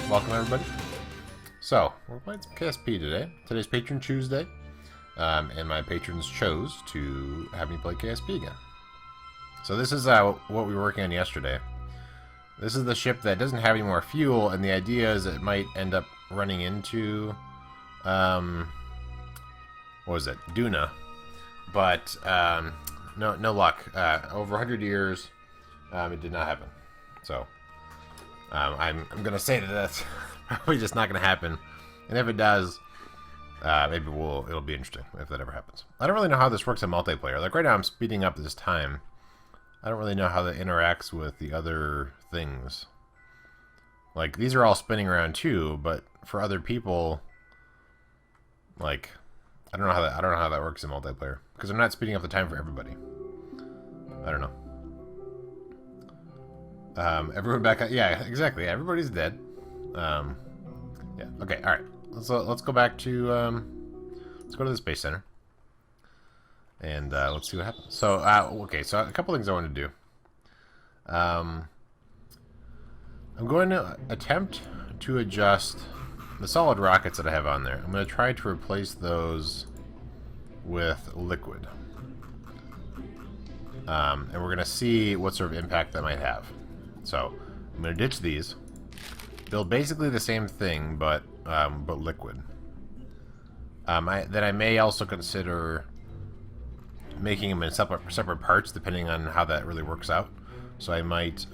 welcome everybody. So, we're playing some KSP today. Today's Patron Tuesday, and my patrons chose to have me play KSP again. So this is what we were working on yesterday. This is the ship that doesn't have any more fuel, and the idea is it might end up running into, what was it, Duna. But, no luck. Over 100 years, it did not happen. So, I'm gonna say that that's probably just not gonna happen, and if it does, maybe it'll be interesting if that ever happens. I don't really know how this works in multiplayer. Like right now, I'm speeding up this time. I don't really know how that interacts with the other things. Like these are all spinning around too, but for other people, like I don't know how that works in multiplayer because I'm not speeding up the time for everybody. I don't know. Everyone back on, yeah, exactly. Everybody's dead. Yeah. Okay. All right. Let's go back to let's go to the space center, and let's see what happens. So okay. So a couple things I want to do. I'm going to attempt to adjust the solid rockets that I have on there. I'm going to try to replace those with liquid, and we're going to see what sort of impact that might have. So I'm going to ditch these, build basically the same thing, but liquid. Then I may also consider making them in separate parts, depending on how that really works out. So I might,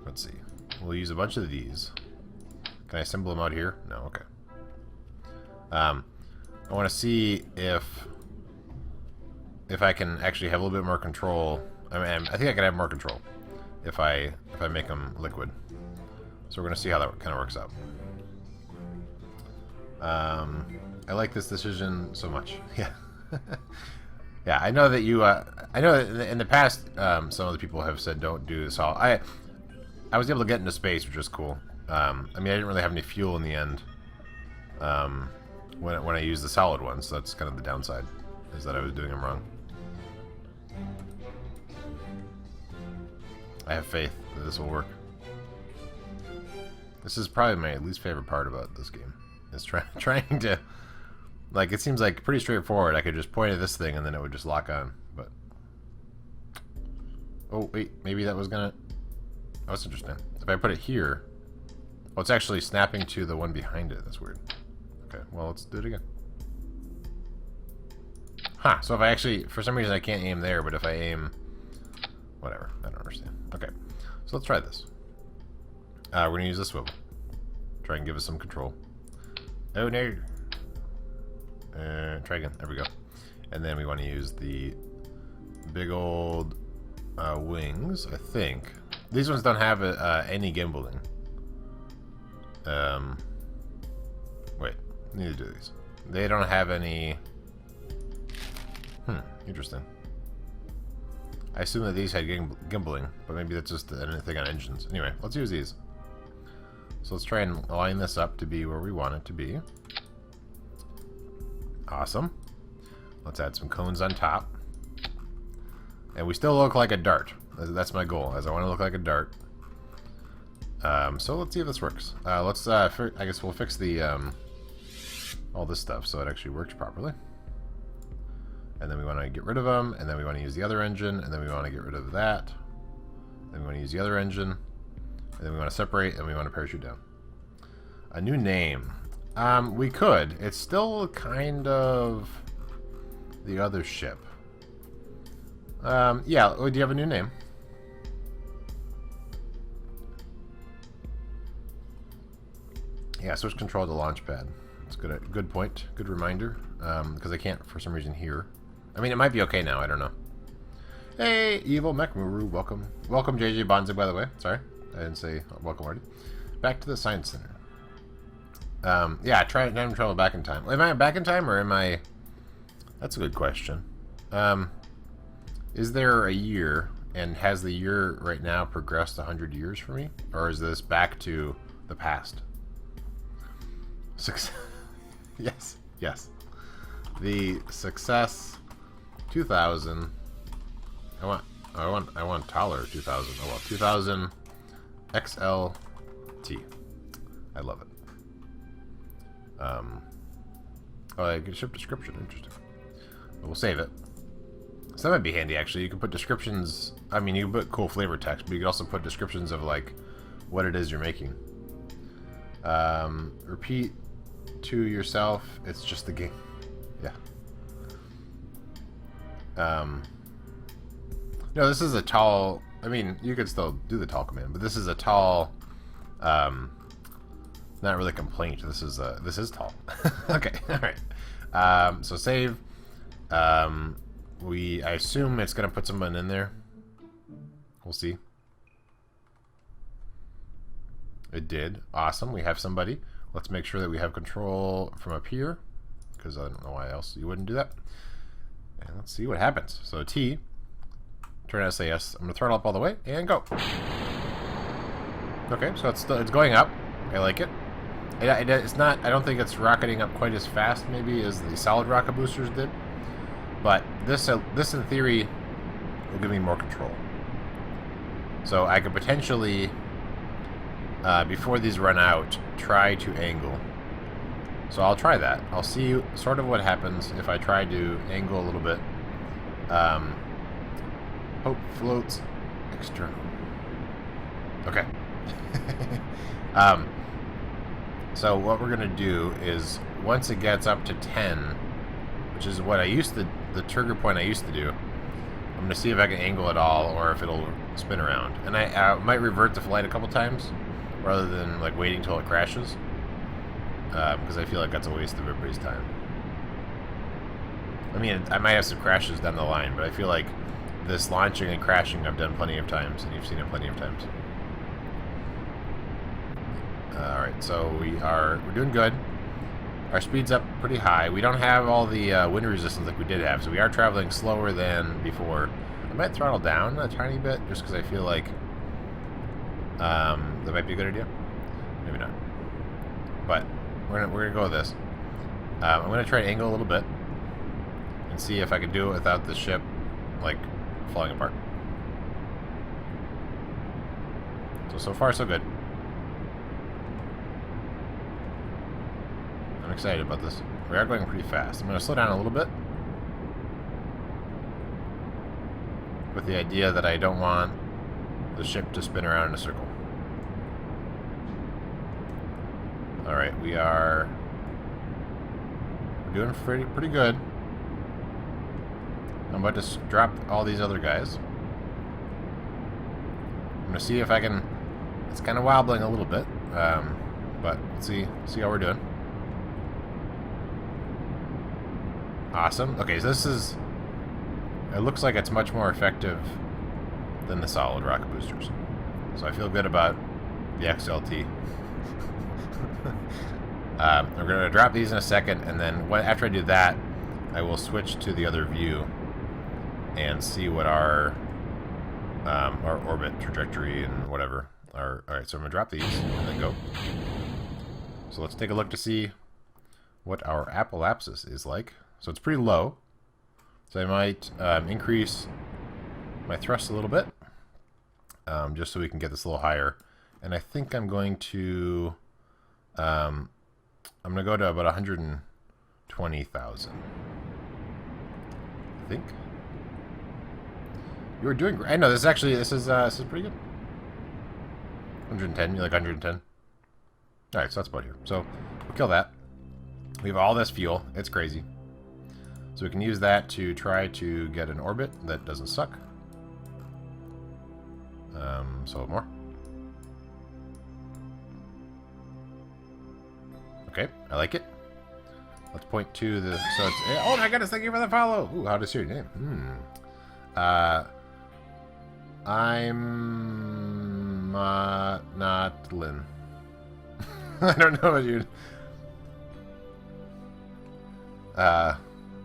let's see, we'll use a bunch of these. Can I assemble them out here? No, okay. I want to see if I can actually have a little bit more control. I mean, I think I can have more control if I make them liquid. So we're gonna see how that kind of works out. I like this decision so much. Yeah, yeah. I know that you. I know that in the past, some other people have said don't do this. All I was able to get into space, which was cool. I mean, I didn't really have any fuel in the end. When I used the solid ones, so that's kind of the downside, is that I was doing them wrong. I have faith that this will work. This is probably my least favorite part about this game. Is trying to... Like, it seems like pretty straightforward. I could just point at this thing and then it would just lock on. But... Oh, wait. Maybe that was gonna... Oh, that's interesting. If I put it here... Oh, it's actually snapping to the one behind it. That's weird. Okay, well, let's do it again. Huh, so if I actually... For some reason I can't aim there, but if I aim... Whatever. I don't understand. Okay, so let's try this. We're going to use the swivel. Try and give us some control. Oh no! Try again. There we go. And then we want to use the big old wings, I think. These ones don't have any gimbaling. Wait. I need to do these. They don't have any... Interesting. I assume that these had gimbaling, but maybe that's just anything on engines. Anyway, let's use these. So let's try and line this up to be where we want it to be. Awesome. Let's add some cones on top. And we still look like a dart. That's my goal, as I want to look like a dart. So let's see if this works. I guess we'll fix the all this stuff so it actually works properly. And then we want to get rid of them, and then we want to use the other engine, and then we want to get rid of that. Then we want to use the other engine, and then we want to separate, and we want to parachute down. A new name. We could. It's still kind of the other ship. Yeah, do you have a new name? Yeah, switch control to launch pad. It's good point. Good reminder. Because I can't, for some reason, hear. I mean, it might be okay now. I don't know. Hey, Evil Mechmuru, welcome. Welcome, JJ Bonzig, by the way. Sorry, I didn't say welcome already. Back to the Science Center. Yeah, try time travel back in time. Am I back in time, or am I... That's a good question. Is there a year, and has the year right now progressed 100 years for me? Or is this back to the past? Yes, yes. The Success 2000. I want taller 2000. Oh well, 2000 XLT T. I love it. Oh, I can ship description. Interesting. But we'll save it. So that might be handy, actually. You can put descriptions. I mean, you can put cool flavor text, but you can also put descriptions of, like, what it is you're making. Repeat to yourself. It's just the game. Yeah. No, this is a tall... I mean, you could still do the tall command, but this is a tall... not really complaint. This is tall. Okay, alright. So save. I assume it's going to put someone in there. We'll see. It did. Awesome. We have somebody. Let's make sure that we have control from up here, because I don't know why else you wouldn't do that. And let's see what happens. So T, turn SAS. I'm going to throttle up all the way and go. Okay, so it's going up. I like it. It's not. I don't think it's rocketing up quite as fast, maybe, as the solid rocket boosters did. But this in theory will give me more control. So I could potentially, before these run out, try to angle. So I'll try that. I'll see sort of what happens if I try to angle a little bit. Hope floats external. Okay. So what we're going to do is, once it gets up to 10, which is what I used to, the trigger point I used to do, I'm going to see if I can angle at all, or if it'll spin around. And I might revert to flight a couple times, rather than like waiting till it crashes, because I feel like that's a waste of everybody's time. I mean, I might have some crashes down the line, but I feel like this launching and crashing I've done plenty of times, and you've seen it plenty of times. Alright, so we're doing good. Our speed's up pretty high. We don't have all the wind resistance like we did have, so we are traveling slower than before. I might throttle down a tiny bit, just because I feel like that might be a good idea. Maybe not. But we're gonna go with this. I'm gonna try to angle a little bit and see if I can do it without the ship like falling apart. So far so good. I'm excited about this. We are going pretty fast. I'm going to slow down a little bit, with the idea that I don't want the ship to spin around in a circle. Alright, we're doing pretty good. I'm about to drop all these other guys. I'm going to see if I can... It's kind of wobbling a little bit, but let's see how we're doing. Awesome. Okay, so this is... It looks like it's much more effective than the solid rocket boosters. So I feel good about the XLT. We're going to drop these in a second, and then after I do that, I will switch to the other view and see what our orbit trajectory and whatever are. Alright, so I'm going to drop these and then go. So let's take a look to see what our apoapsis is like. So it's pretty low. So I might increase my thrust a little bit, just so we can get this a little higher. And I think I'm going to go to about 120,000. I think. You were doing great. I know this is pretty good. 110. You like 110? All right, so that's about here. So we'll kill that. We have all this fuel. It's crazy. So we can use that to try to get an orbit that doesn't suck. So more. Okay, I like it. Let's point to the... So it's... Oh my goodness, thank you for the follow! Ooh, how to say your name? I'm... not Lynn. I don't know what you...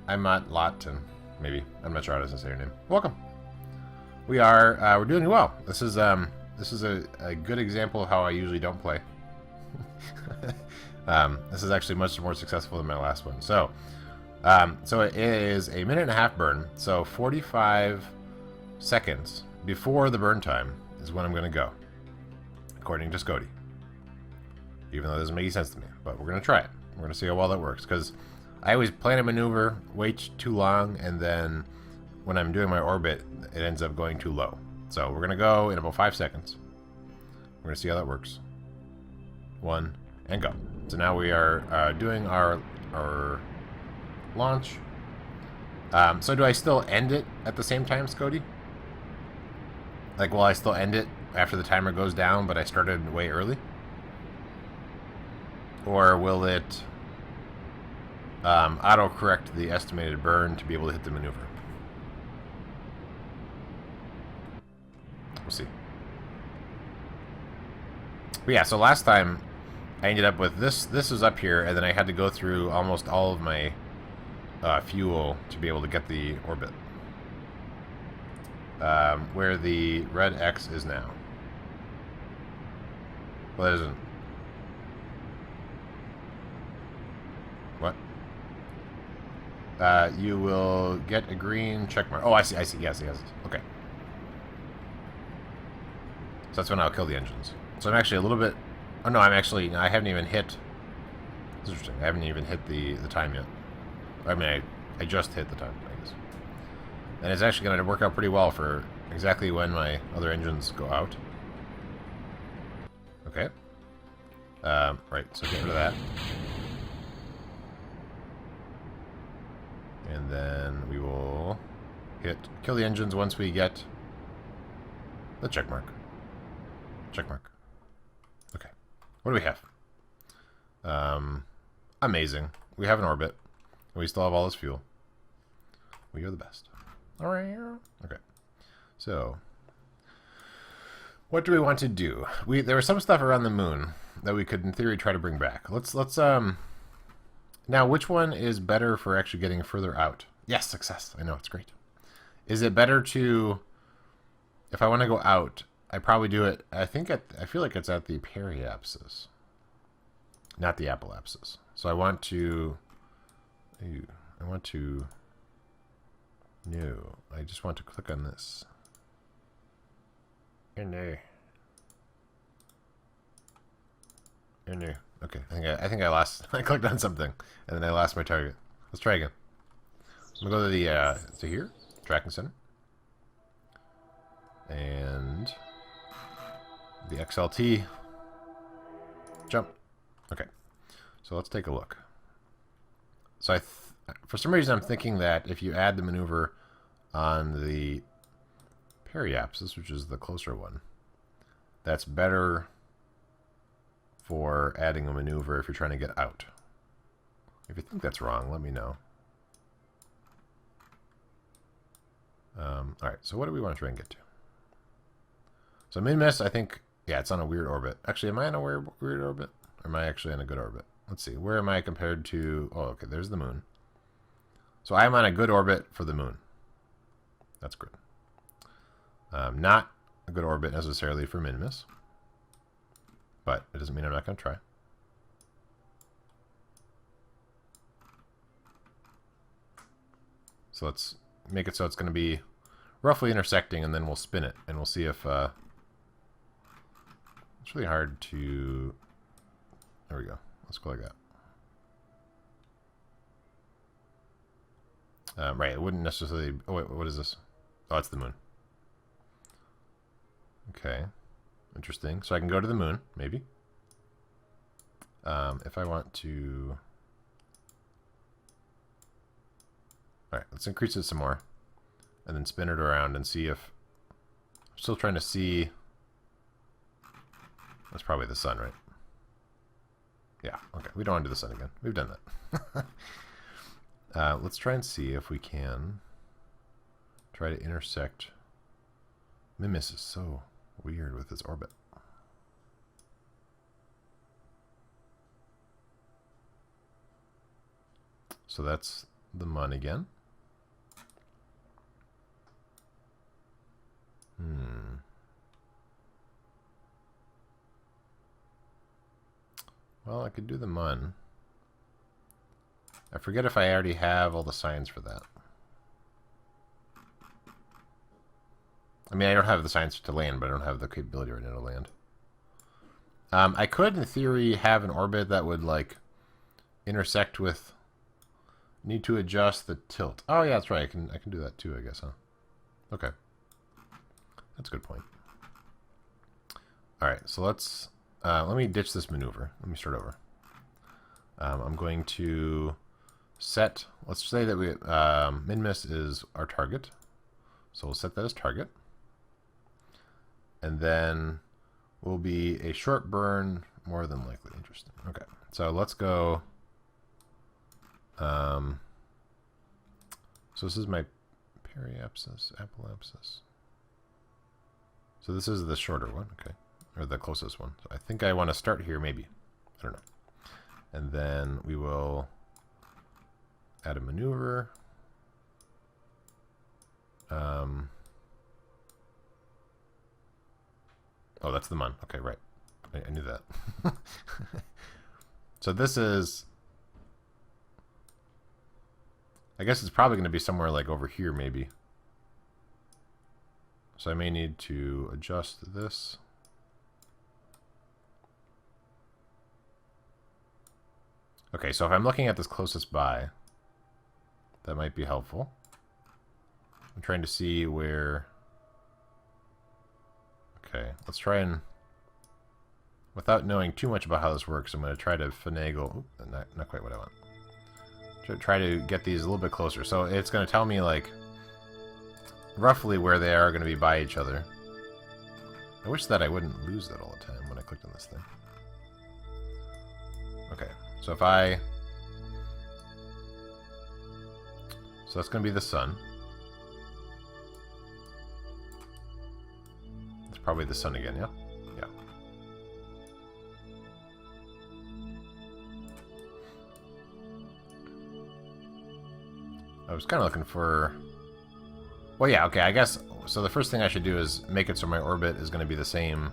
I'm not Lawton, maybe. I'm not sure how to say your name. Welcome. We're doing well. This is a good example of how I usually don't play. This is actually much more successful than my last one. So it is a 1.5-minute burn. So 45 seconds before the burn time is when I'm going to go, according to Scody. even though it doesn't make any sense to me. But we're going to try it. We're going to see how well that works, because I always plan a maneuver, wait too long, and then when I'm doing my orbit, it ends up going too low. So we're going to go in about 5 seconds. We're going to see how that works. 1, and go. So now we are doing our launch. So do I still end it at the same time, Scody? Like, will I still end it after the timer goes down, but I started way early? Or will it auto-correct the estimated burn to be able to hit the maneuver? We'll see. But yeah, so last time I ended up with this. This was up here, and then I had to go through almost all of my fuel to be able to get the orbit. Where the red X is now. Well, it isn't. What? You will get a green check mark. Oh, I see, yes. Okay. So that's when I'll kill the engines. So I'm actually a little bit... Oh, no, I haven't even hit... It's interesting. I haven't even hit the time yet. I mean, I just hit the time, I guess. And it's actually going to work out pretty well for exactly when my other engines go out. Okay. Right, so get rid of that. And then we will kill the engines once we get the check mark. Check mark. Okay. What do we have? Amazing. We have an orbit. We still have all this fuel. We are the best. Alright. Okay. So, what do we want to do? There was some stuff around the moon that we could, in theory, try to bring back. Let's now, which one is better for actually getting further out? Yes, success. I know, it's great. Is it better to, if I want to go out, I probably do it, I feel like it's at the periapsis, not the apoapsis. So I want to, no, I just want to click on this. In there. In there. Okay, I think I lost. I clicked on something, and then I lost my target. Let's try again. I'm gonna go to the to here, tracking center, and the XLT jump. Okay, so let's take a look. So for some reason, I'm thinking that if you add the maneuver on the periapsis, which is the closer one, that's better for adding a maneuver if you're trying to get out. If you think that's wrong, let me know. Alright, so what do we want to try and get to? So min-miss, I think, yeah, it's on a weird orbit. Actually, am I on a weird orbit? Or am I actually on a good orbit? Let's see, where am I compared to... Oh, okay, there's the moon. So I'm on a good orbit for the moon. That's good. Not a good orbit necessarily for min-miss. But it doesn't mean I'm not going to try. So let's make it so it's going to be roughly intersecting, and then we'll spin it, and we'll see if... it's really hard to... There we go. Let's go like that. Right, it wouldn't necessarily... Oh, wait, what is this? Oh, it's the moon. Okay. Interesting. So I can go to the moon, maybe. If I want to... Alright, let's increase it some more. And then spin it around and see if... I'm still trying to see... That's probably the sun, right? Yeah, okay. We don't want to do the sun again. We've done that. Let's try and see if we can try to intersect... Mimis is so weird with its orbit. So that's the Mun again. Well, I could do the Mun. I forget if I already have all the signs for that. I mean, I don't have the signs to land, but I don't have the capability right now to land. I could, in theory, have an orbit that would, like, intersect with... Need to adjust the tilt. Oh, yeah, that's right. I can do that, too, I guess, huh? Okay. That's a good point. Alright, so let's... let me ditch this maneuver. Let me start over. I'm going to set... Let's say that we min-miss is our target. So we'll set that as target. And then will be a short burn, more than likely. Interesting. Okay, so let's go... so this is my periapsis, apoapsis. So this is the shorter one, okay. Or the closest one. So I think I want to start here, maybe. I don't know. And then we will add a maneuver. Oh, that's the mun. Okay, right. I knew that. So this is... I guess it's probably going to be somewhere like over here, maybe. So I may need to adjust this. Okay, so if I'm looking at this closest by, that might be helpful. I'm trying to see where... Okay, let's try and... Without knowing too much about how this works, I'm going to try to finagle... Oop, not quite what I want. Try to get these a little bit closer. So it's going to tell me, like, roughly where they are going to be by each other. I wish that I wouldn't lose that all the time when I clicked on this thing. Okay, so if I... So that's going to be the sun. It's probably the sun again, yeah? Yeah. I was kind of looking for... Well, yeah, okay, I guess... So the first thing I should do is make it so my orbit is going to be the same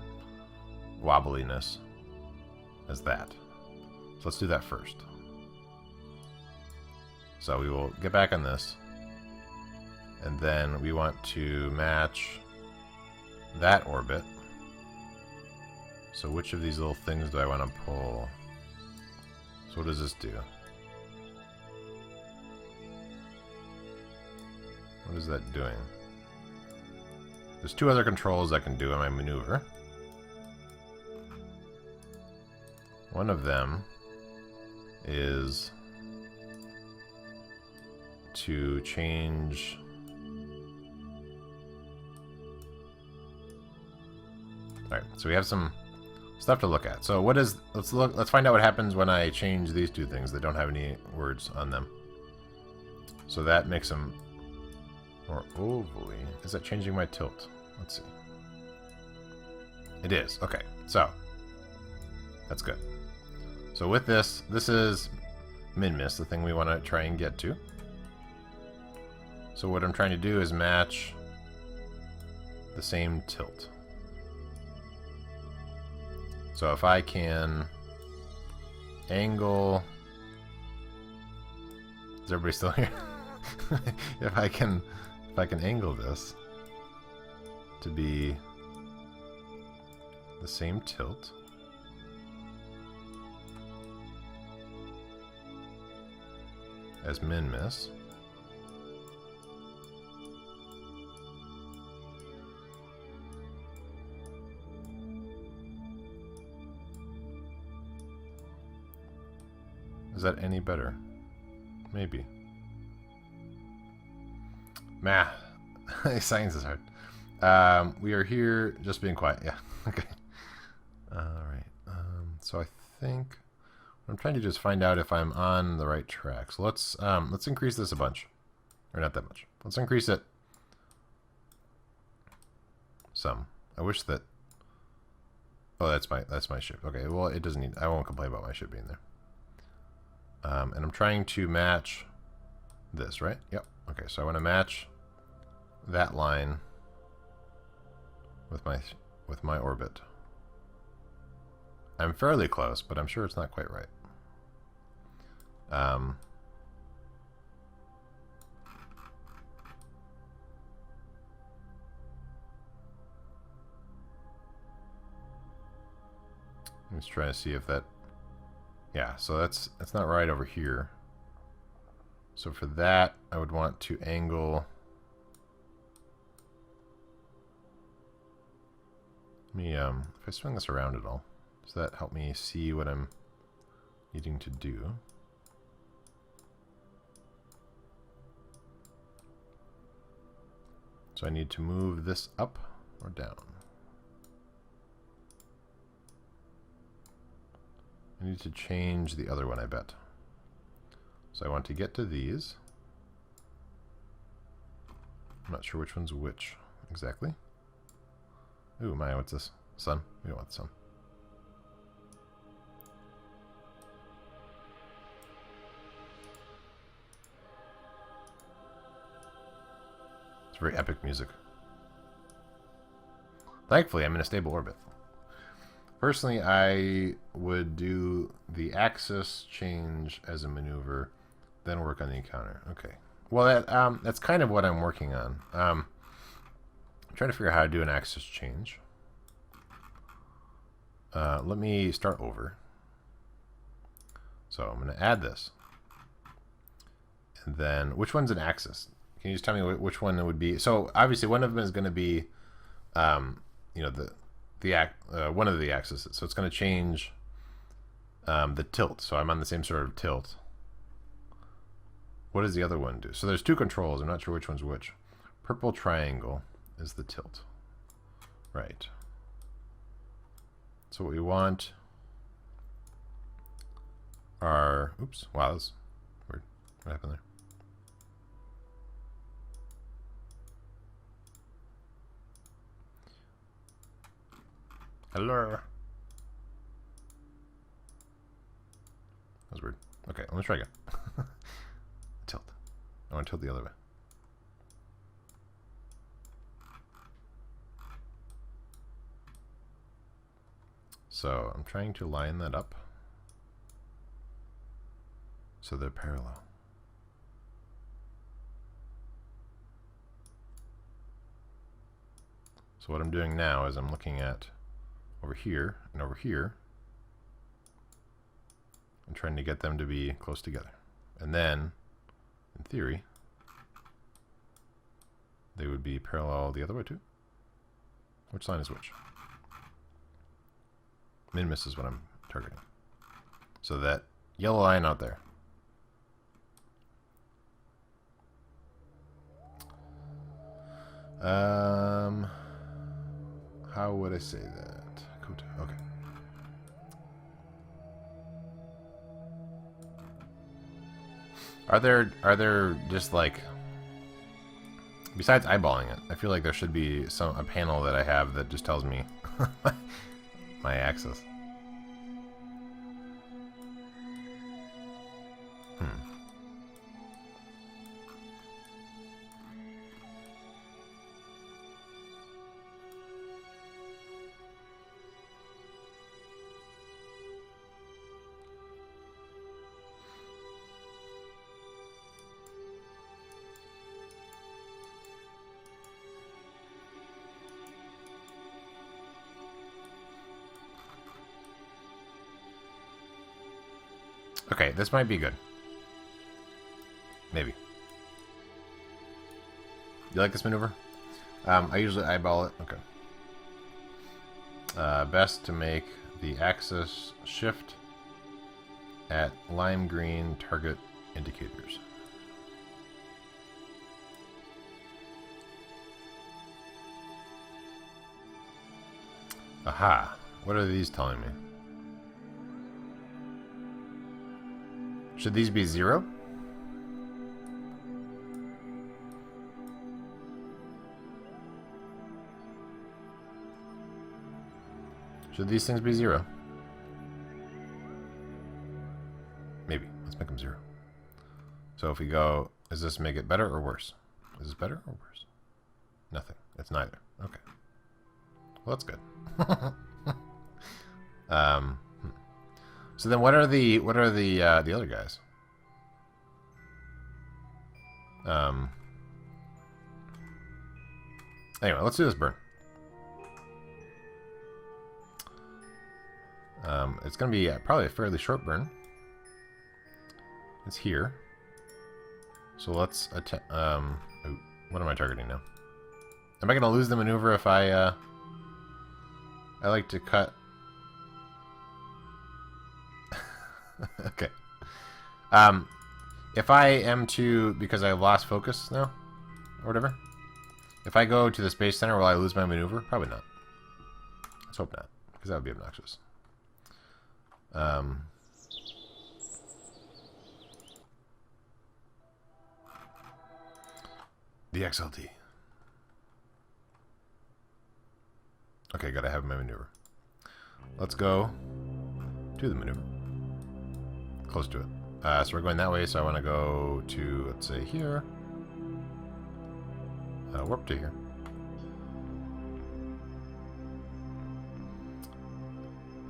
wobbliness as that. So let's do that first. So we will get back on this. And then we want to match that orbit. So which of these little things do I want to pull? So what does this do? What is that doing? There's two other controls I can do in my maneuver. One of them is to change... Alright, so we have some stuff to look at. So what is... Let's find out what happens when I change these two things that don't have any words on them. So that makes them more ovally. Is that changing my tilt? Let's see. It is. Okay, so that's good. So with this, this is min-miss, the thing we want to try and get to. So what I'm trying to do is match the same tilt. So if I can angle... Is everybody still here? If I can angle this to be the same tilt, as min-miss, is that any better? Maybe. Math. Science is hard. We are here just being quiet. Yeah. Okay. Alright. So I think what I'm trying to do is find out if I'm on the right track. So let's increase this a bunch. Or not that much. Let's increase it some. I wish that... Oh, that's my ship. Okay, well, it doesn't need... I won't complain about my ship being there. And I'm trying to match this, right? Yep. Okay, so I want to match that line with my orbit. I'm fairly close, but I'm sure it's not quite right. Let's try to see if that... Yeah, so that's not right over here. So for that, I would want to angle... Let me, if I swing this around at all, does that help me see what I'm needing to do? So I need to move this up or down. I need to change the other one, I bet. So I want to get to these. I'm not sure which one's which exactly. Ooh, Maya, what's this? Sun? We don't want sun. It's very epic music. Thankfully, I'm in a stable orbit. Personally, I would do the axis change as a maneuver, then work on the encounter. Okay. Well, that's kind of what I'm working on. I'm trying to figure out how to do an axis change. Let me start over. So I'm going to add this. And then, which one's an axis? Can you just tell me which one it would be? So obviously, one of them is going to be, you know, one of the axes. So it's going to change the tilt. So I'm on the same sort of tilt. What does the other one do? So there's two controls. I'm not sure which one's which. Purple triangle is the tilt. Right. So what we want are... Oops. Wow, that's weird. What happened there? Hello. That was weird. Okay, let me try again. Tilt. I want to tilt the other way. So I'm trying to line that up so they're parallel. So what I'm doing now is I'm looking at over here and over here. I'm trying to get them to be close together. And then, in theory, they would be parallel the other way too. Which line is which? Min-miss is what I'm targeting. So that yellow line out there. How would I say that? Okay. Are there just like, besides eyeballing it, I feel like there should be a panel that I have that just tells me my axis. Okay, this might be good. Maybe. You like this maneuver? I usually eyeball it. Okay. Best to make the axis shift at lime green target indicators. Aha. What are these telling me? Should these be 0? Should these things be 0? Maybe. Let's make them 0. So if we go, does this make it better or worse? Is this better or worse? Nothing. It's neither. Okay. Well, that's good. So then, what are the other guys? Anyway, let's do this burn. It's going to be probably a fairly short burn. It's here. So let's attempt... what am I targeting now? Am I going to lose the maneuver if I like to cut... Okay. If I am to... Because I lost focus now, or whatever. If I go to the Space Center, will I lose my maneuver? Probably not. Let's hope not, because that would be obnoxious. The XLT. Okay, gotta have my maneuver. Let's go to the maneuver. Close to it. So we're going that way, so I want to go to, let's say, here. Warp to here.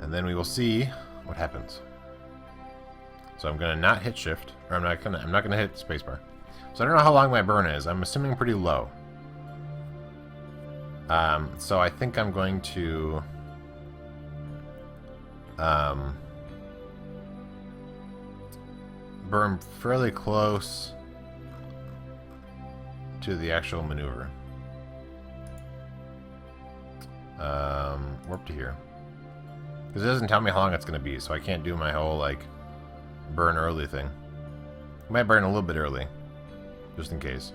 And then we will see what happens. So I'm gonna not hit shift, or I'm not gonna hit spacebar. So I don't know how long my burn is. I'm assuming pretty low. So I think I'm going to burn fairly close to the actual maneuver. Warp to here. Because it doesn't tell me how long it's going to be, so I can't do my whole, like, burn early thing. I might burn a little bit early, just in case.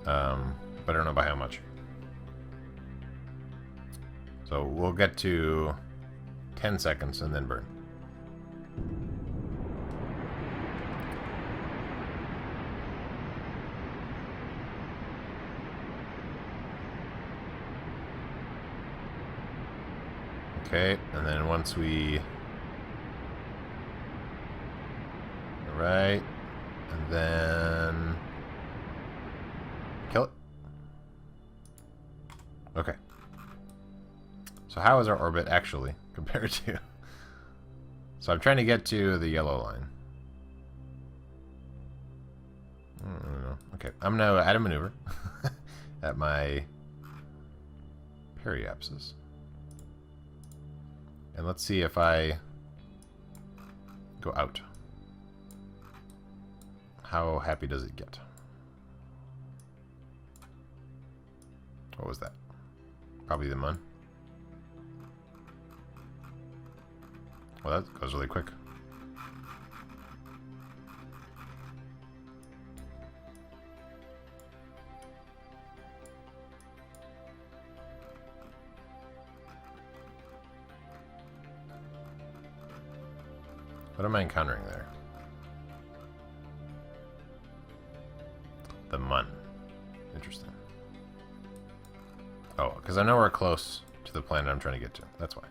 But I don't know by how much. So we'll get to 10 seconds and then burn. Okay, and then once we... Right, and then... Kill it. Okay. So how is our orbit actually compared to... So I'm trying to get to the yellow line. I don't know. Okay, I'm now at a maneuver at my periapsis. And let's see if I go out. How happy does it get? What was that? Probably the mun. Well, that goes really quick. What am I encountering there? The mun. Interesting. Oh, because I know we're close to the planet I'm trying to get to. That's why.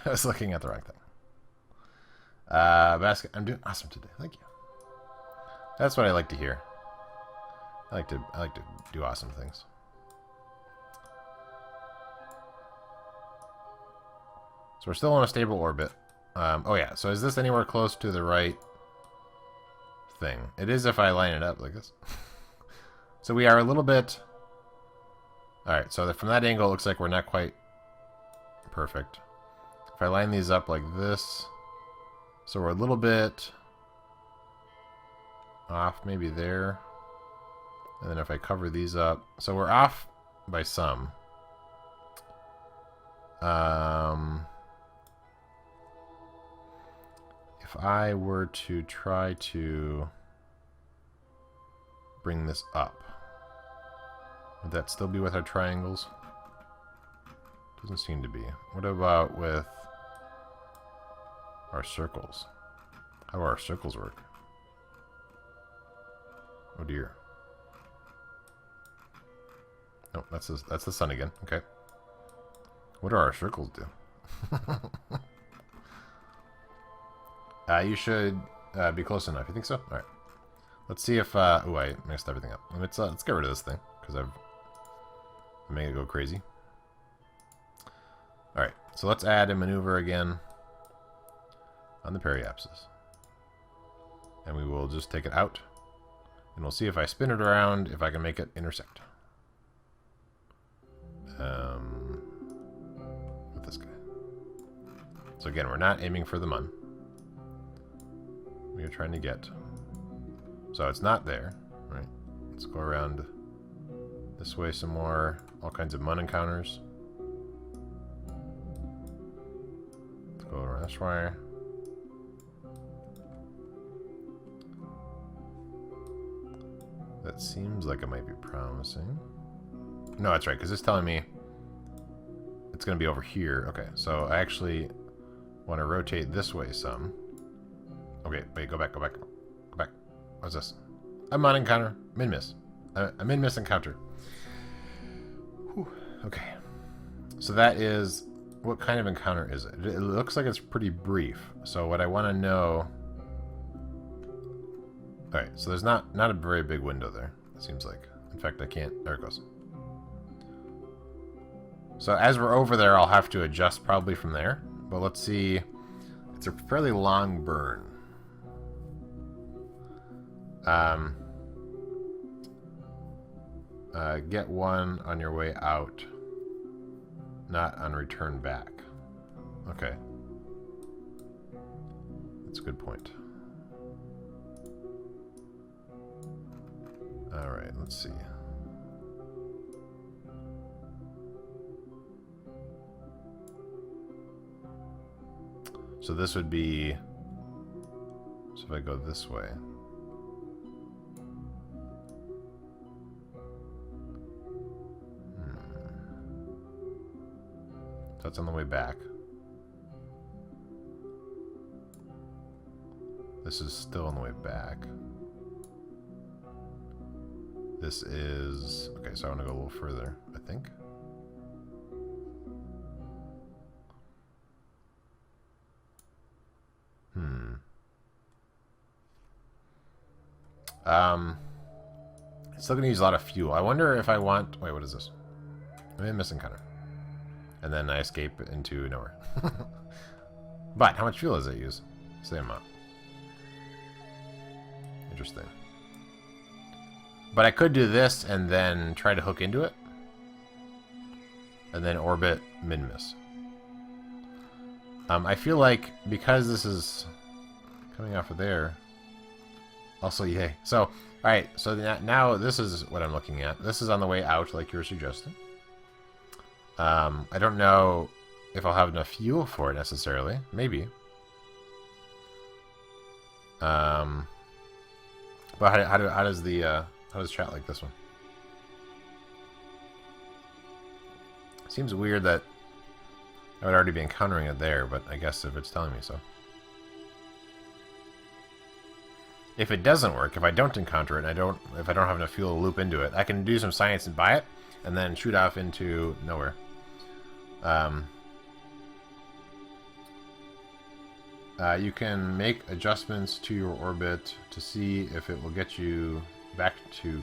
I was looking at the wrong thing. I'm doing awesome today. Thank you. That's what I like to hear. I like to do awesome things. So we're still on a stable orbit. Oh yeah, so is this anywhere close to the right thing? It is if I line it up like this. So we are a little bit... Alright, so from that angle it looks like we're not quite perfect. If I line these up like this, so we're a little bit off maybe there. And then if I cover these up, so we're off by some. If I were to try to bring this up, would that still be with our triangles? Doesn't seem to be. What about with our circles? How do our circles work? Oh dear. Oh, that's the sun again. Okay. What do our circles do? You should be close enough. You think so? All right. Let's see if... oh, I messed everything up. Let's get rid of this thing, because I've made it go crazy. All right. So let's add a maneuver again on the periapsis. And we will just take it out. And we'll see if I spin it around, if I can make it intersect. So again, we're not aiming for the mun. We are trying to get. So it's not there, right? Let's go around this way some more. All kinds of mun encounters. Let's go around this way. That seems like it might be promising. No, that's right, because it's telling me it's going to be over here. Okay, so I actually want to rotate this way some. Okay, wait, go back, go back, go back. What's this? A mun encounter. Min-miss. A min-miss encounter. Whew. Okay. So that is... What kind of encounter is it? It looks like it's pretty brief. So what I want to know... Alright, so there's not a very big window there, it seems like. In fact, I can't... There it goes. So as we're over there, I'll have to adjust probably from there. But let's see... It's a fairly long burn. Get one on your way out, not on return back. Okay. That's a good point. Alright, let's see. So this would be... So if I go this way... That's on the way back. This is still on the way back. This is... Okay, so I want to go a little further, I think. It's still going to use a lot of fuel. I wonder if I want... Wait, what is this? I'm missing counter. And then I escape into nowhere. But how much fuel does it use? Same amount. Interesting. But I could do this and then try to hook into it. And then orbit min-miss. I feel like because this is coming off of there... Also, yay. So, alright. So now this is what I'm looking at. This is on the way out, like you were suggesting. I don't know if I'll have enough fuel for it necessarily. Maybe. But how does chat like this one? Seems weird that I would already be encountering it there, but I guess if it's telling me so. If it doesn't work, if I don't encounter it, and if I don't have enough fuel to loop into it, I can do some science and buy it, and then shoot off into nowhere. You can make adjustments to your orbit to see if it will get you back to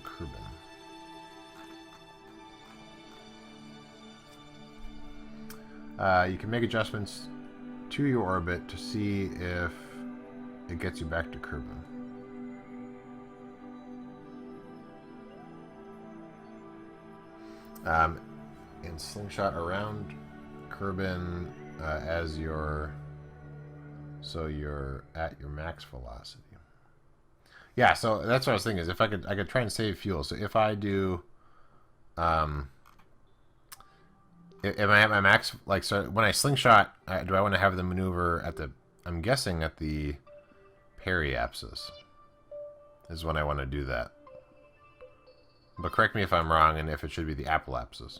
Kerbal. You can make adjustments to your orbit to see if it gets you back to Kerbal. And slingshot around Kerbal as you're at your max velocity. Yeah, so that's what I was thinking. Is if I could try and save fuel. So if I do, am I at my max? Like, so when I slingshot, do I want to have the maneuver at the? I'm guessing at the periapsis is when I want to do that. But correct me if I'm wrong, and if it should be the apoapsis.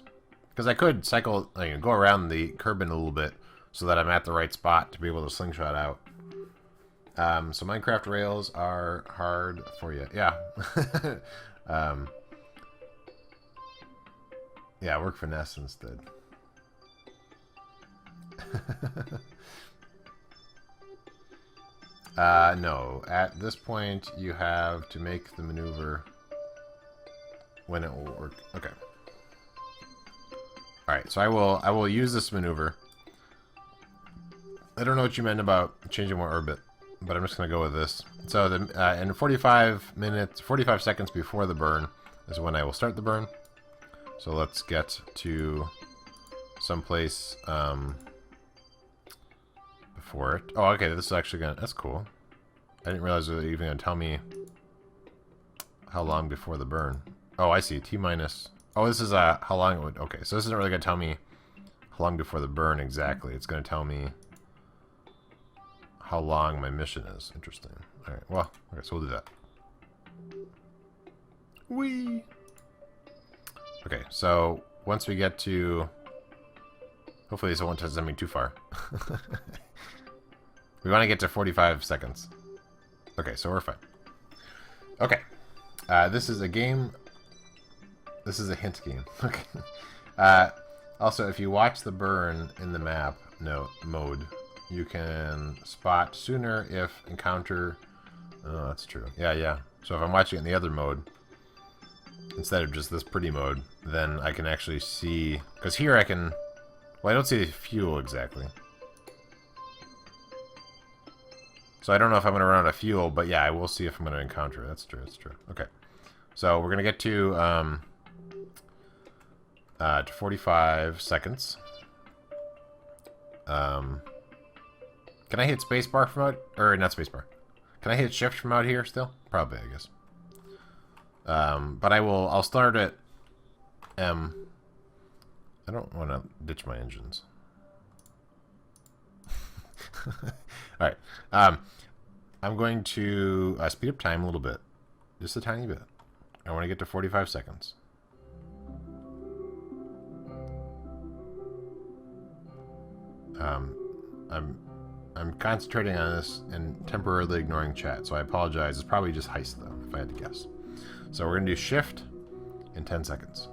Because I could cycle, go around the Kerbal a little bit so that I'm at the right spot to be able to slingshot out. So Minecraft rails are hard for you. Yeah. Yeah, work finesse instead. No. At this point, you have to make the maneuver when it will work. Okay. Alright, so I will use this maneuver. I don't know what you meant about changing my orbit, but I'm just going to go with this. So in 45 seconds before the burn is when I will start the burn. So let's get to someplace for it. Oh, okay, this is actually gonna... That's cool. I didn't realize it was even gonna tell me how long before the burn. Oh, I see. T minus... Oh, this is how long it would... Okay, so this isn't really gonna tell me how long before the burn exactly. It's gonna tell me how long my mission is. Interesting. Alright, well, okay, so we'll do that. Whee! Okay, so once we get to... Hopefully this won't send me too far. We want to get to 45 seconds. Okay, so we're fine. Okay. This is a game... This is a hint game. Okay. Also, if you watch the burn in the map mode, you can spot sooner if encounter... Oh, that's true. Yeah. So if I'm watching it in the other mode, instead of just this pretty mode, then I can actually see... Because here I can... Well, I don't see the fuel exactly. So I don't know if I'm going to run out of fuel, but yeah, I will see if I'm going to encounter it. That's true, that's true. Okay. So we're going to get to 45 seconds. Can I hit spacebar from out... Or, not spacebar. Can I hit shift from out here still? Probably, I guess. But I'll start at M. I don't want to ditch my engines. Alright. I'm going to speed up time a little bit. Just a tiny bit. I want to get to 45 seconds. I'm concentrating on this and temporarily ignoring chat, so I apologize. It's probably just heist, though, if I had to guess. So we're going to do shift in 10 seconds.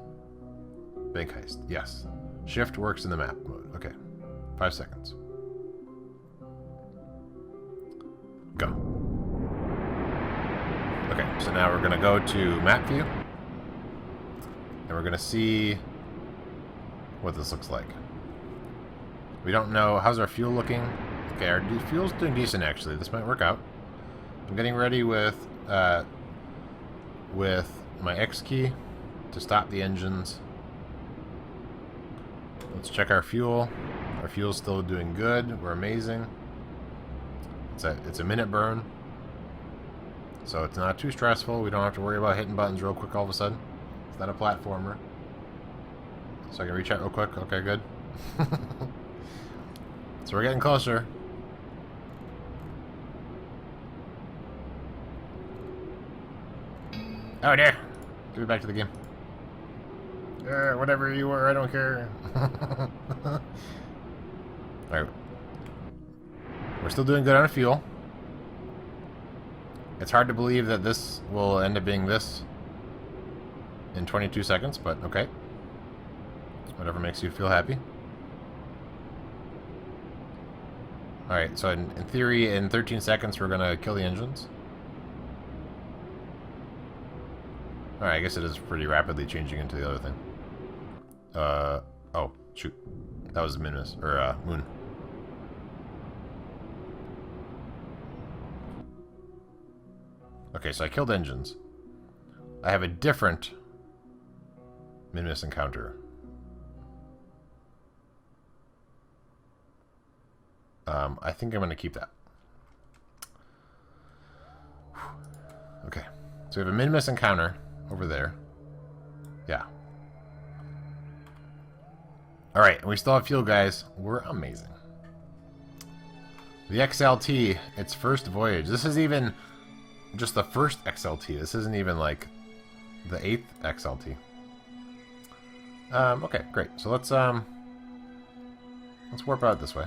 Bank heist. Yes. Shift works in the map mode. Okay. 5 seconds. Go. Okay, so now we're going to go to map view. And we're going to see what this looks like. We don't know. How's our fuel looking? Okay, our fuel's doing decent, actually. This might work out. I'm getting ready with my X key to stop the engines. Let's check our fuel. Our fuel's still doing good. We're amazing. It's a minute burn. So it's not too stressful. We don't have to worry about hitting buttons real quick all of a sudden. It's not a platformer. So I can reach out real quick. Okay, good. So we're getting closer. Oh dear. Give me back to the game. Whatever you were, I don't care. Alright. We're still doing good on fuel. It's hard to believe that this will end up being this in 22 seconds, but okay. Whatever makes you feel happy. Alright, so in theory, in 13 seconds, we're going to kill the engines. Alright, I guess it is pretty rapidly changing into the other thing. Oh, shoot. That was Minus, or, Moon. Okay, so I killed engines. I have a different Minus encounter. I think I'm going to keep that. Okay, so we have a Minus encounter over there. Yeah. Alright, and we still have fuel, guys. We're amazing. The XLT, its first voyage. This is even just the first XLT. This isn't even like the 8th XLT. Okay, great. So let's warp out this way.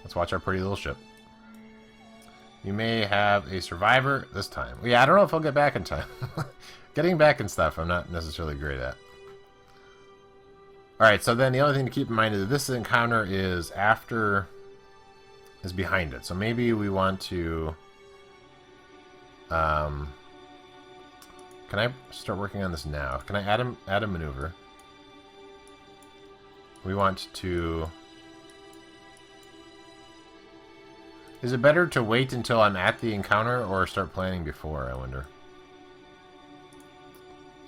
Let's watch our pretty little ship. You may have a survivor this time. Yeah, I don't know if I'll get back in time. Getting back and stuff, I'm not necessarily great at. Alright, so then the other thing to keep in mind is that this encounter is behind it. So maybe we want to... can I start working on this now? Can I add a maneuver? We want to... Is it better to wait until I'm at the encounter or start planning before, I wonder?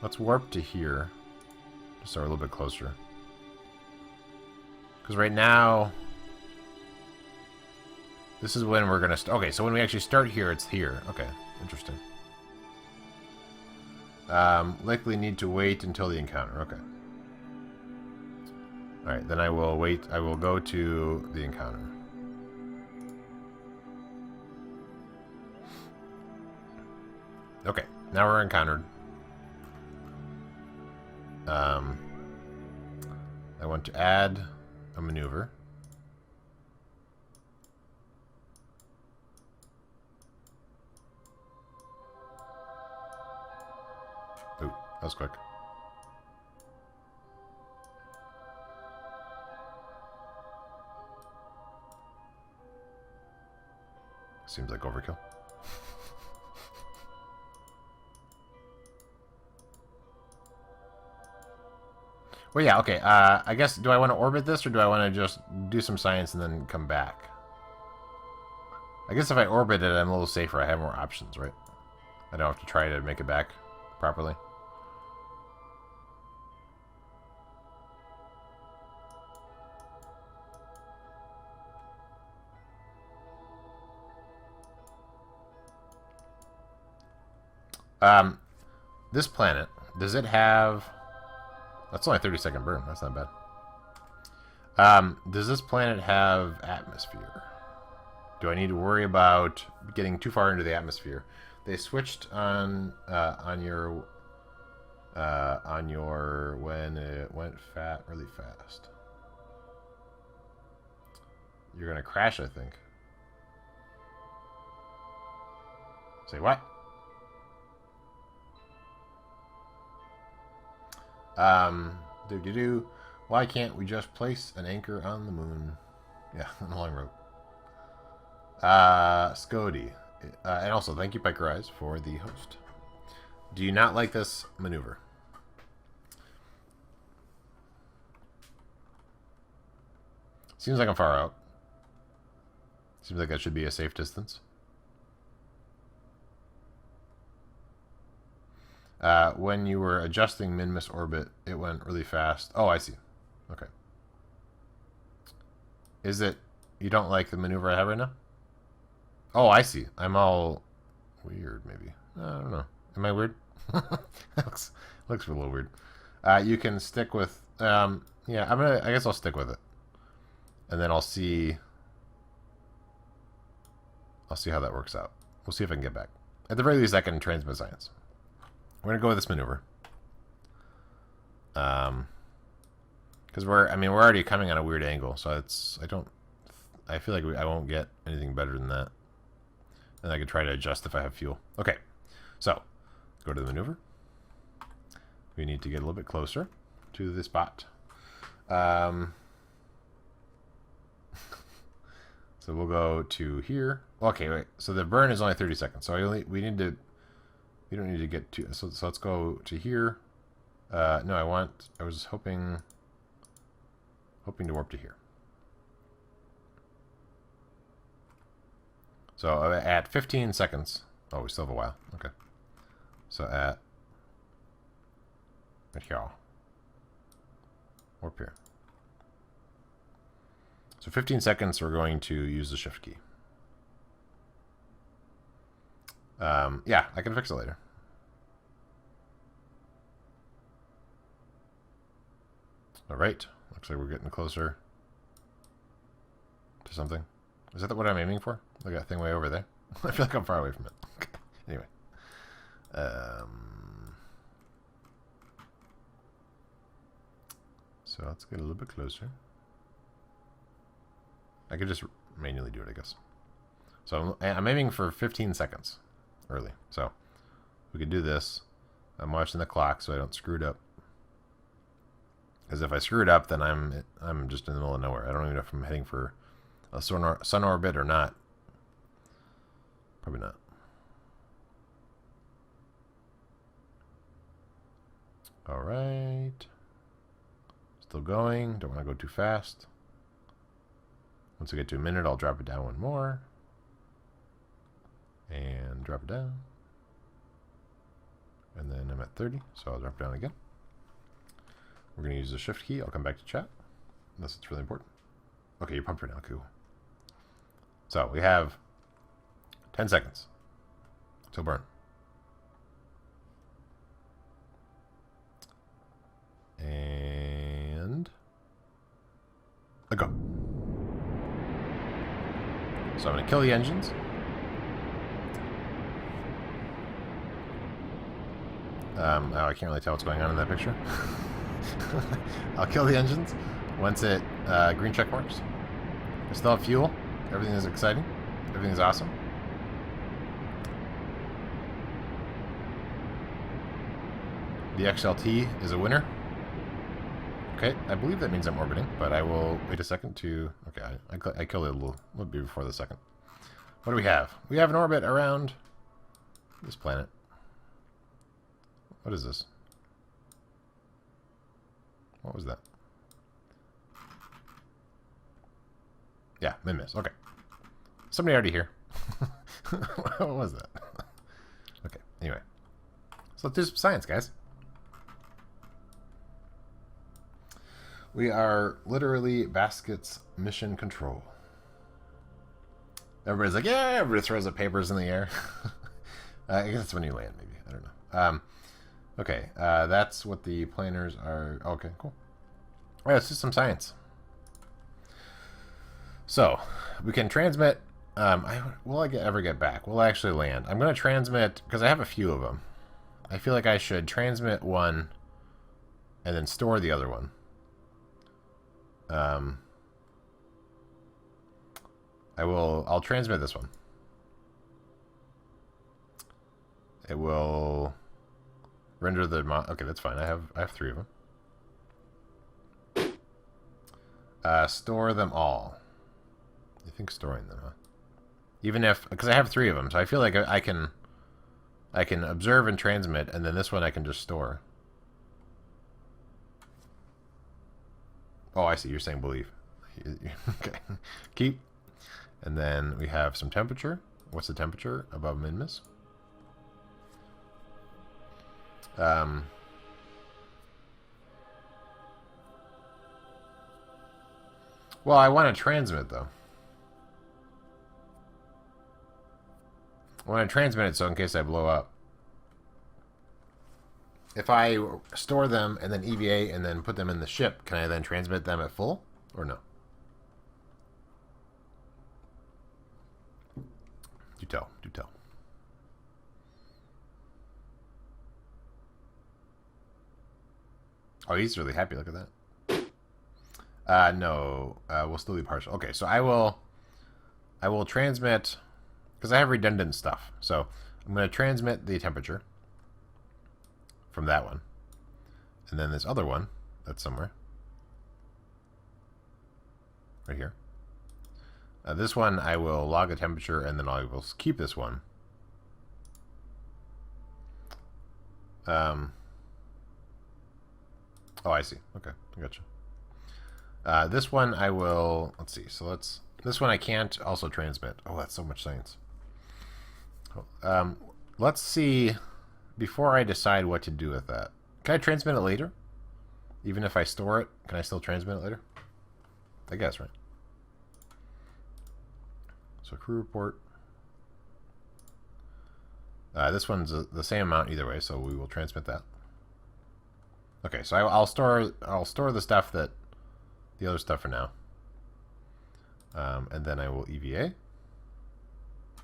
Let's warp to here. Just so we're a little bit closer. Because right now, this is when we're going to... Okay, so when we actually start here, it's here. Okay, interesting. Likely need to wait until the encounter. Okay. Alright, then I will wait. I will go to the encounter. Okay, now we're encountered. I want to add a maneuver. Ooh, that was quick. Seems like overkill. Well, yeah, okay. I guess, do I want to orbit this, or do I want to just do some science and then come back? I guess if I orbit it, I'm a little safer. I have more options, right? I don't have to try to make it back properly. This planet, does it have... That's only a 30-second burn. That's not bad. Does this planet have atmosphere? Do I need to worry about getting too far into the atmosphere? They switched on your when it went really fast. You're gonna crash, I think. Say what? Why can't we just place an anchor on the moon? Yeah, on a long rope. Scody. And also, thank you, Piker Eyes, for the host. Do you not like this maneuver? Seems like I'm far out. Seems like that should be a safe distance. When you were adjusting min-miss orbit, it went really fast. Oh, I see. Okay. Is it... You don't like the maneuver I have right now? Oh, I see. I'm all... weird, maybe. I don't know. Am I weird? looks a little weird. You can stick with... yeah, I guess I'll stick with it. And then I'll see... how that works out. We'll see if I can get back. At the very least, I can transmit science. We're gonna go with this maneuver, because we're already coming on a weird angle, so I feel like I won't get anything better than that, and I could try to adjust if I have fuel. Okay, so go to the maneuver. We need to get a little bit closer to the spot. So we'll go to here. Okay, wait. So the burn is only 30 seconds, so we don't need to get to... So let's go to here. No, I was hoping to warp to here. So at 15 seconds... Oh, we still have a while. Okay. So at here. Warp here. So 15 seconds, we're going to use the shift key. Yeah, I can fix it later. Alright, looks like we're getting closer to something. Is that what I'm aiming for? Look at that thing way over there. I feel like I'm far away from it. Anyway. So let's get a little bit closer. I could just manually do it, I guess. So I'm aiming for 15 seconds early. So we could do this. I'm watching the clock so I don't screw it up. Because if I screw it up, then I'm just in the middle of nowhere. I don't even know if I'm heading for a sun orbit or not. Probably not. All right. Still going. Don't want to go too fast. Once I get to a minute, I'll drop it down one more. And drop it down. And then I'm at 30, so I'll drop it down again. We're going to use the shift key. I'll come back to chat, unless it's really important. Okay, you're pumped right now. Cool. So we have 10 seconds till burn. And a go. So I'm going to kill the engines. Oh, I can't really tell what's going on in that picture. I'll kill the engines once it green check marks. We still have fuel. Everything is exciting. Everything is awesome. The XLT is a winner. Okay, I believe that means I'm orbiting, but I will wait a second to... Okay, I killed it a little bit before the second. What do we have? We have an orbit around this planet. What is this? What was that? Yeah, Minmus. Okay. Somebody already here. What was that? Okay, anyway. So let's do some science, guys. We are literally Basket's mission control. Everybody's like, yeah, everybody throws the papers in the air. I guess that's when you land, maybe. I don't know. Okay, that's what the planers are. Okay, cool. All right, let's do some science. So, we can transmit. Will I ever get back? Will I actually land? I'm going to transmit, because I have a few of them. I feel like I should transmit one and then store the other one. I'll transmit this one. It will render the okay, that's fine. I have 3 of them. Store them all. I think storing them, huh? Even if, because I have 3 of them, so I feel like I can observe and transmit, and then this one I can just store. Oh, I see. You're saying believe. Okay. Keep. And then we have some temperature. What's the temperature above Minmus? Well, I want to transmit, though. I want to transmit it so in case I blow up. If I store them and then EVA and then put them in the ship, can I then transmit them at full or no? Do tell. Do tell. Oh, he's really happy. Look at that. No, we'll still be partial. Okay, so I will transmit, because I have redundant stuff. So I'm going to transmit the temperature from that one. And then this other one that's somewhere. Right here. This one I will log a temperature and then I will keep this one. Oh, I see. Okay, I gotcha. This one I will, let's see. So this one I can't also transmit. Oh, that's so much science. Let's see, before I decide what to do with that. Can I transmit it later? Even if I store it, can I still transmit it later? I guess, right? So crew report. This one's the same amount either way, so we will transmit that. Okay, so I'll store the stuff that the other stuff for now, and then I will EVA. Do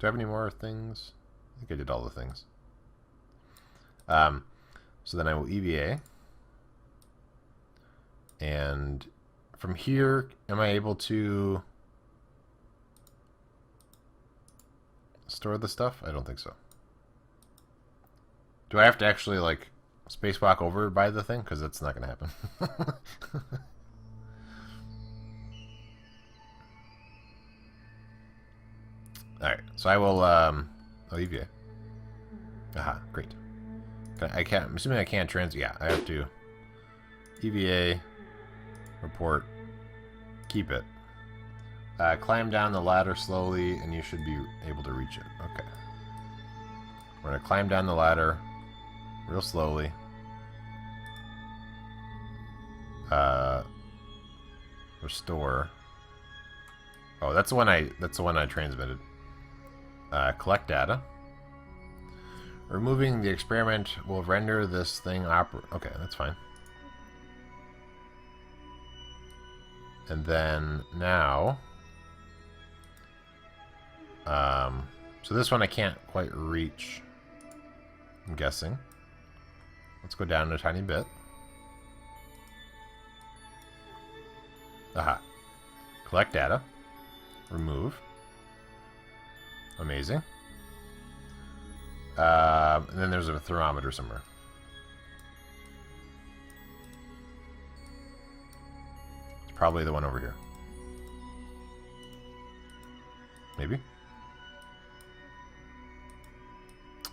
I have any more things? I think I did all the things. So then I will EVA, and from here, am I able to store the stuff? I don't think so. Do I have to actually like spacewalk over by the thing? Because that's not going to happen. Alright, so I will, I'll EVA. Aha, great. I'm assuming I can't yeah, I have to EVA, report, keep it. Climb down the ladder slowly, and you should be able to reach it. Okay. We're going to climb down the ladder real slowly. Restore. Oh, that's the one I transmitted. Collect data. Removing the experiment will render this thing okay, that's fine. And then now, so this one I can't quite reach, I'm guessing. Let's go down a tiny bit. Aha. Collect data. Remove. Amazing. And then there's a thermometer somewhere. It's probably the one over here. Maybe?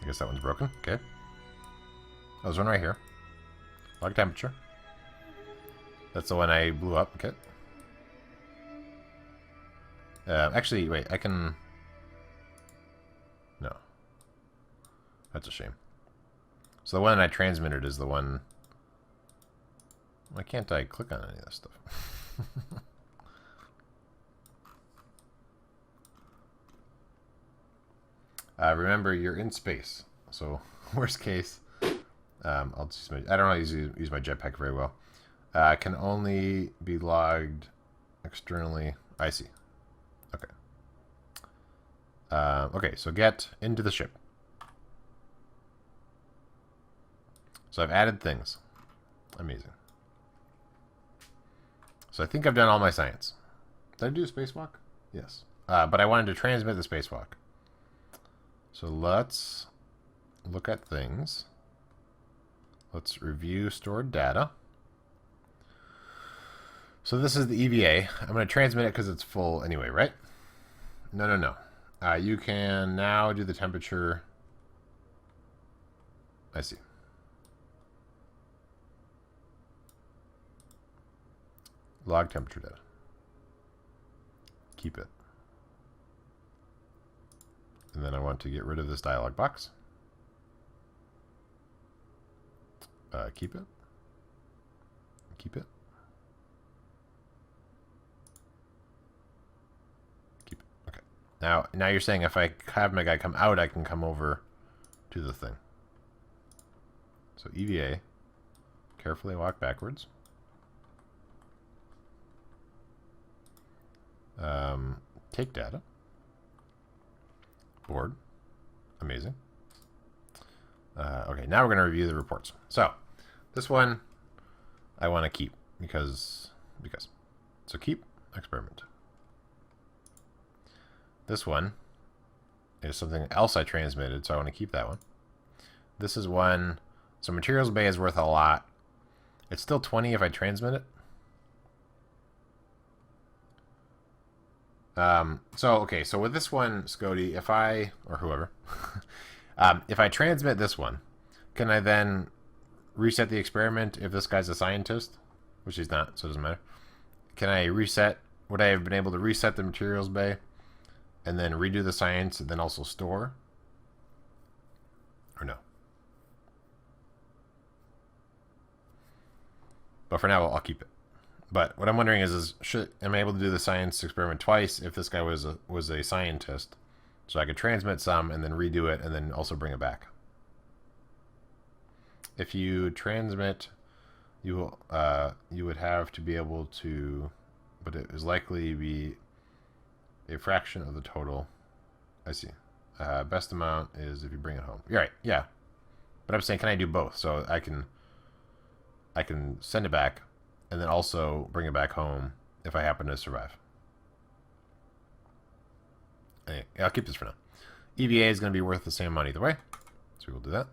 I guess that one's broken. Okay. Oh, there's one right here. Log temperature. That's the one I blew up. Okay. Actually, wait, I can... No. That's a shame. So the one I transmitted is the one... Why can't I click on any of this stuff? Remember, you're in space. So, worst case... I'll just I don't know use my jetpack very well. Can only be logged externally. I see. Okay. Okay, so get into the ship. So I've added things. Amazing. So I think I've done all my science. Did I do a spacewalk? Yes. But I wanted to transmit the spacewalk. So let's look at things. Let's review stored data. So this is the EVA. I'm going to transmit it because it's full anyway, right? No. You can now do the temperature. I see. Log temperature data. Keep it. And then I want to get rid of this dialog box. Keep it. Keep it. Keep it. Okay. Now you're saying if I have my guy come out, I can come over to the thing. So EVA. Carefully walk backwards. Take data. Board. Amazing. Okay, now we're going to review the reports. So, this one I want to keep because. So keep experiment. This one is something else I transmitted, so I want to keep that one. This is one. So materials bay is worth a lot. It's still 20 if I transmit it. So with this one, Scody, if I, or whoever, if I transmit this one, can I then reset the experiment if this guy's a scientist? Which he's not, so it doesn't matter. Can I reset, would I have been able to reset the materials bay and then redo the science and then also store? Or no? But for now, I'll keep it. But what I'm wondering is am I able to do the science experiment twice if this guy was a scientist? So I could transmit some and then redo it and then also bring it back. If you transmit, you would have to be able to, but it is likely be a fraction of the total. I see. Best amount is if you bring it home. You're right. Yeah. But I'm saying, can I do both? So I can send it back and then also bring it back home if I happen to survive. Anyway, I'll keep this for now. EVA is going to be worth the same amount either way, so we'll do that.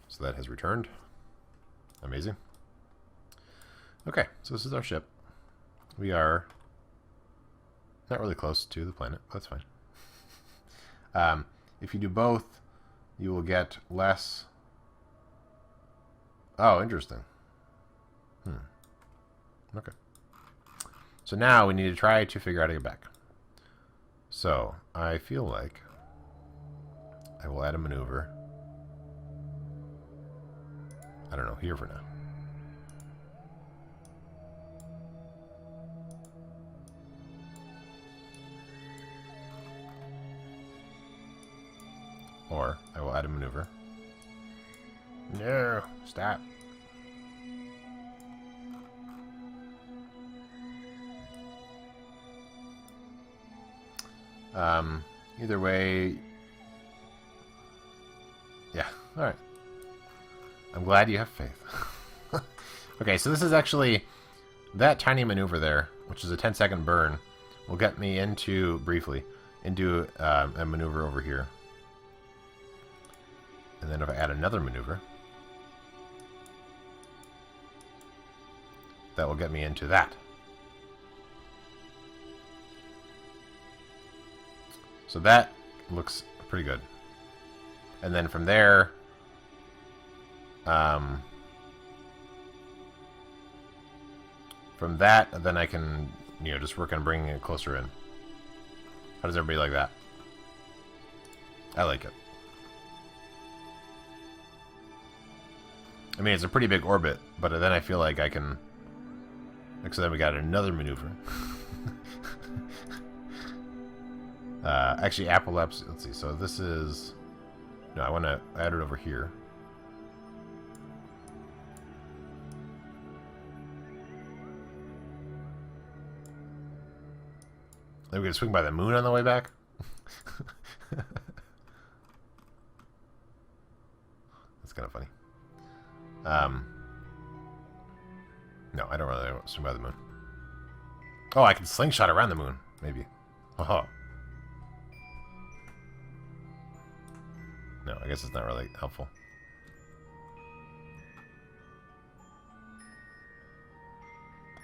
So that has returned. Amazing. Okay, so this is our ship. We are not really close to the planet. That's fine. If you do both, you will get less. Oh, interesting. Okay. So now we need to try to figure out how to get back. So I feel like I will add a maneuver. I don't know, here for now. to maneuver. No, stop. Either way, yeah, alright. I'm glad you have faith. Okay, so this is actually, that tiny maneuver there, which is a 10-second burn, will get me into, briefly, into a maneuver over here. And then if I add another maneuver, that will get me into that. So that looks pretty good. And then from there, from that, then I can, you know, just work on bringing it closer in. How does everybody like that? I like it. I mean, it's a pretty big orbit, but then I feel like I can... So then we got another maneuver. Actually, Applelepsy, let's see, so this is... No, I want to add it over here. Then we can swing by the moon on the way back. That's kind of funny. No, I don't really want to swing by the moon. Oh, I can slingshot around the moon, maybe. Oh. No, I guess it's not really helpful.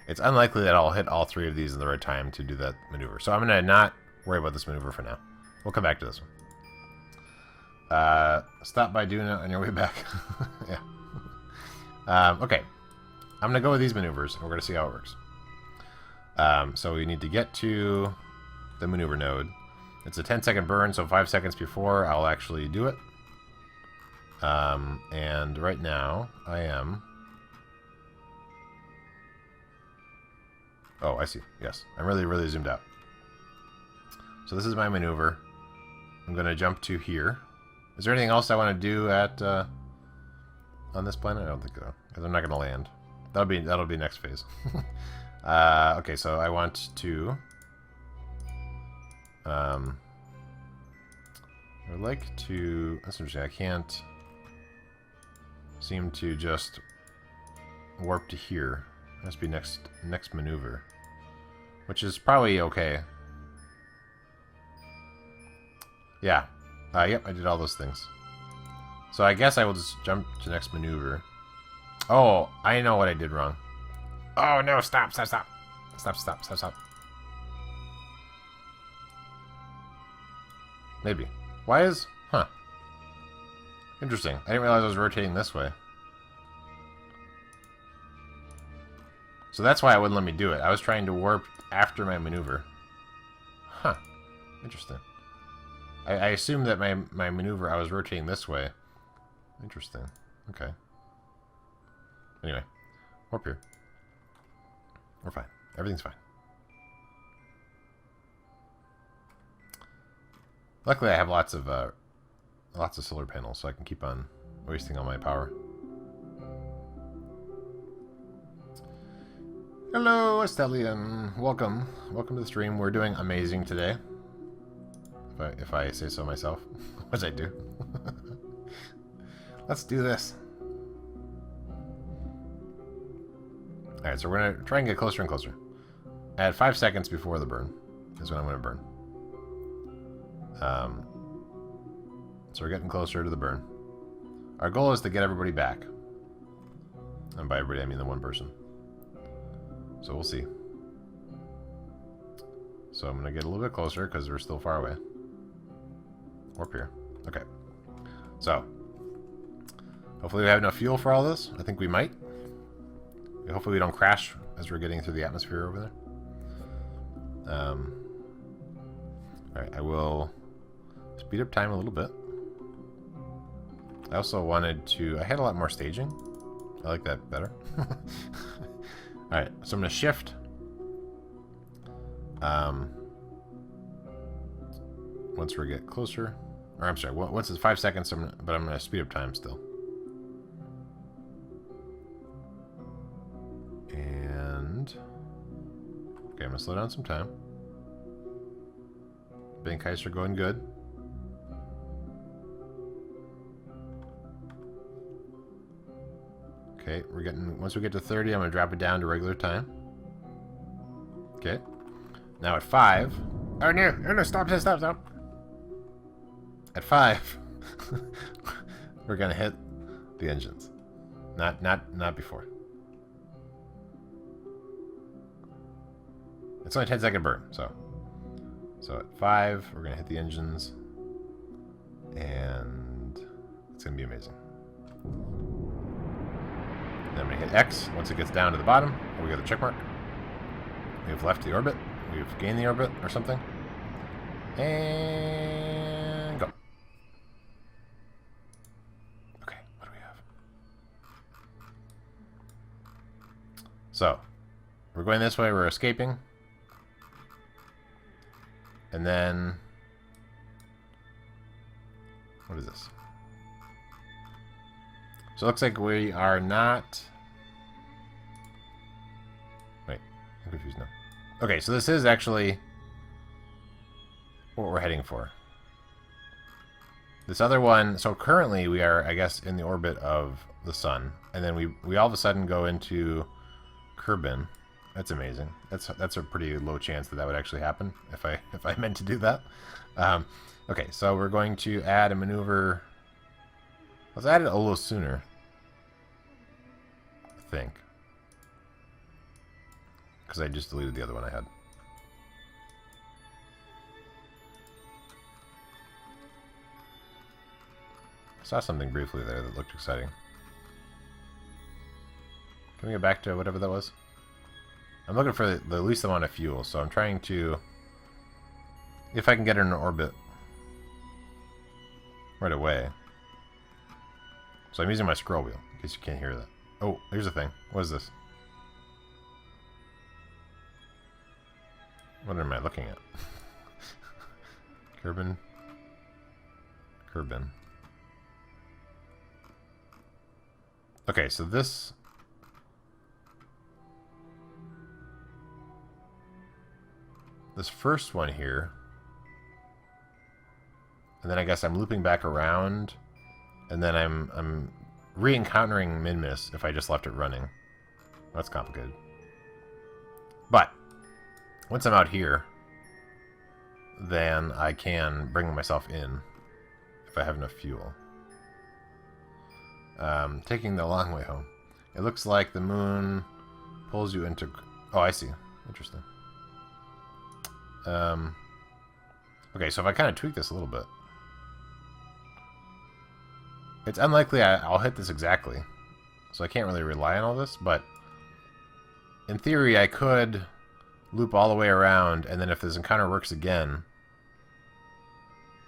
It's unlikely that I'll hit all three of these in the right time to do that maneuver. So I'm going to not worry about this maneuver for now. We'll come back to this one. Stop by doing it on your way back. Yeah. Okay. I'm going to go with these maneuvers, and we're going to see how it works. So we need to get to the maneuver node. It's a 10-second burn, so 5 seconds before I'll actually do it. And right now, I am... Oh, I see. Yes. I'm really, really zoomed out. So this is my maneuver. I'm going to jump to here. Is there anything else I want to do at on this planet? I don't think so, because I'm not going to land. That'll be next phase. Okay, so I want to... I would like to... That's interesting. I can't seem to just warp to here. It must be next maneuver, which is probably okay. Yeah. Yep, I did all those things. So I guess I will just jump to next maneuver. Oh, I know what I did wrong. Oh no, stop. Stop. Maybe. Why is... Huh. Interesting. I didn't realize I was rotating this way. So that's why it wouldn't let me do it. I was trying to warp after my maneuver. Huh. Interesting. I assumed that my maneuver, I was rotating this way. Interesting. Okay. Anyway. Warp here. We're fine. Everything's fine. Luckily, I have lots of solar panels, so I can keep on wasting all my power. Hello, Estelian. Welcome to the stream. We're doing amazing today. If I say so myself, which I do. Let's do this. All right, so we're gonna try and get closer and closer. At 5 seconds before the burn is when I'm gonna burn. So we're getting closer to the burn. Our goal is to get everybody back. And by everybody, I mean the one person. So we'll see. So I'm going to get a little bit closer because we're still far away. Warp here. Okay. So, hopefully we have enough fuel for all this. I think we might. Hopefully we don't crash as we're getting through the atmosphere over there. Alright, I will speed up time a little bit. I also wanted to... I had a lot more staging. I like that better. Alright, so I'm going to shift. Once we get closer. Or I'm sorry, what's it? 5 seconds, but I'm going to speed up time still. And... Okay, I'm going to slow down some time. Bank heists are going good. Okay, we're getting... Once we get to 30, I'm going to drop it down to regular time. Okay. Now at 5... Oh, no, stop. At 5, we're going to hit the engines. Not before. It's only a 10-second burn, so at 5, we're going to hit the engines, and it's going to be amazing. Then I'm going to hit X once it gets down to the bottom. We got a check mark. We've left the orbit. We've gained the orbit or something. And go. Okay, what do we have? So, we're going this way. We're escaping. And then... What is this? So it looks like we are not... Wait, I'm confused now. Okay, so this is actually what we're heading for. This other one... So currently we are, I guess, in the orbit of the sun. And then we all of a sudden go into Kerbal. That's amazing. That's a pretty low chance that would actually happen if I meant to do that. Okay, so we're going to add a maneuver. Let's add it a little sooner, I think, because I just deleted the other one I had. I saw something briefly there that looked exciting. Can we get back to whatever that was? I'm looking for the least amount of fuel, so I'm trying to... If I can get in an orbit right away. So I'm using my scroll wheel, in case you can't hear that. Oh, here's the thing. What is this? What am I looking at? Kerbal. Okay, so this... This first one here, and then I guess I'm looping back around, and then I'm re-encountering Min-Miss if I just left it running. That's complicated. But once I'm out here, then I can bring myself in if I have enough fuel. Taking the long way home. It looks like the moon pulls you into... Oh, I see. Interesting. Okay, so if I kind of tweak this a little bit, it's unlikely I'll hit this exactly, so I can't really rely on all this, but in theory I could loop all the way around, and then if this encounter works again,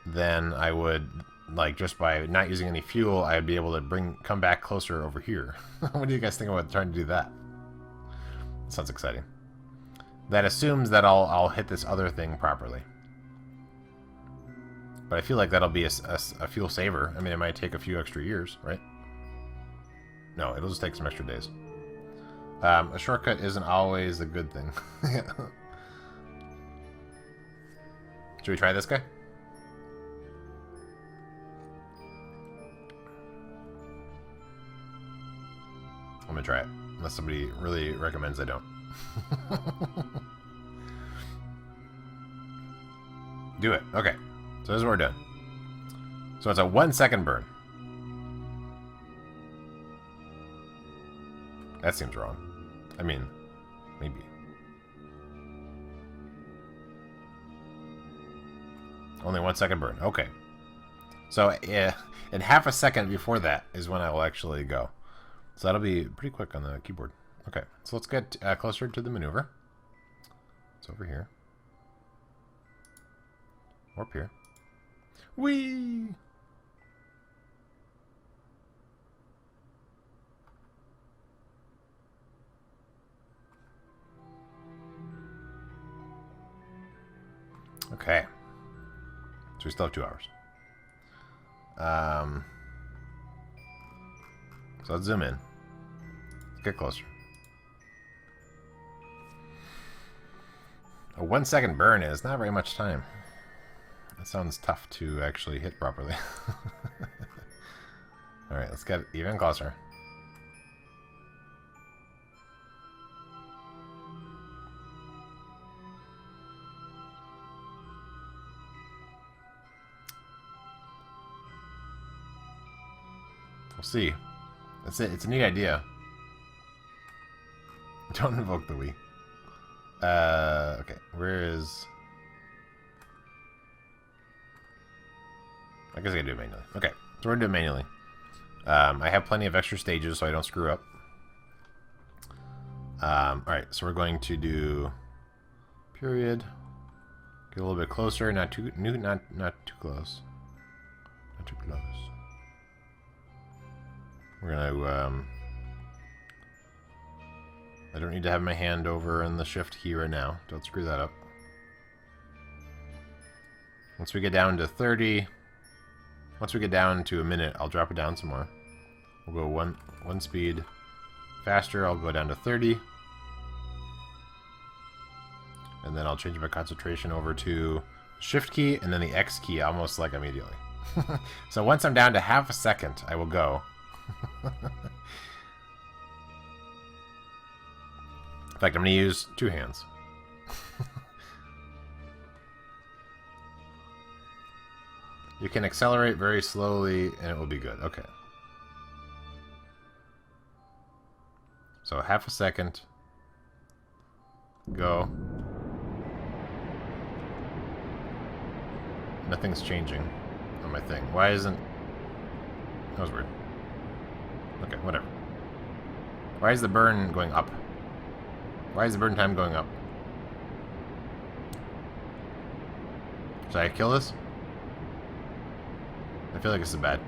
then I would, like, just by not using any fuel, I'd be able to come back closer over here. What do you guys think about trying to do that? Sounds exciting. That assumes that I'll hit this other thing properly. But I feel like that'll be a fuel saver. I mean, it might take a few extra years, right? No, it'll just take some extra days. A shortcut isn't always a good thing. Should we try this guy? I'm gonna try it. Unless somebody really recommends I don't. Do it. Okay. So this is what we're doing. So it's a 1 second burn. That seems wrong. I mean, maybe. Only 1 second burn. Okay. So in half a second before that is when I will actually go. So that'll be pretty quick on the keyboard. Okay, so let's get closer to the maneuver. It's over here. Or up here. Whee! Okay. So we still have 2 hours. So let's zoom in. Let's get closer. A 1 second burn is not very much time. That sounds tough to actually hit properly. Alright, let's get even closer. We'll see. That's it. It's a neat idea. Don't invoke the Wii. Okay. Where is... I guess I can do it manually. Okay. So we're going to do it manually. I have plenty of extra stages so I don't screw up. Alright. So we're going to do... Period. Get a little bit closer. Not too close. Not too close. We're gonna, I don't need to have my hand over in the shift key right now. Don't screw that up. Once we get down to 30, once we get down to a minute, I'll drop it down some more. We'll go one speed faster. I'll go down to 30. And then I'll change my concentration over to shift key and then the X key almost like immediately. So once I'm down to half a second, I will go. In fact, I'm going to use 2 hands. You can accelerate very slowly and it will be good. Okay. So half a second. Go. Nothing's changing on my thing. Why isn't... That was weird. Okay, whatever. Why is the burn going up? Why is the burn time going up? Should I kill this? I feel like this is bad.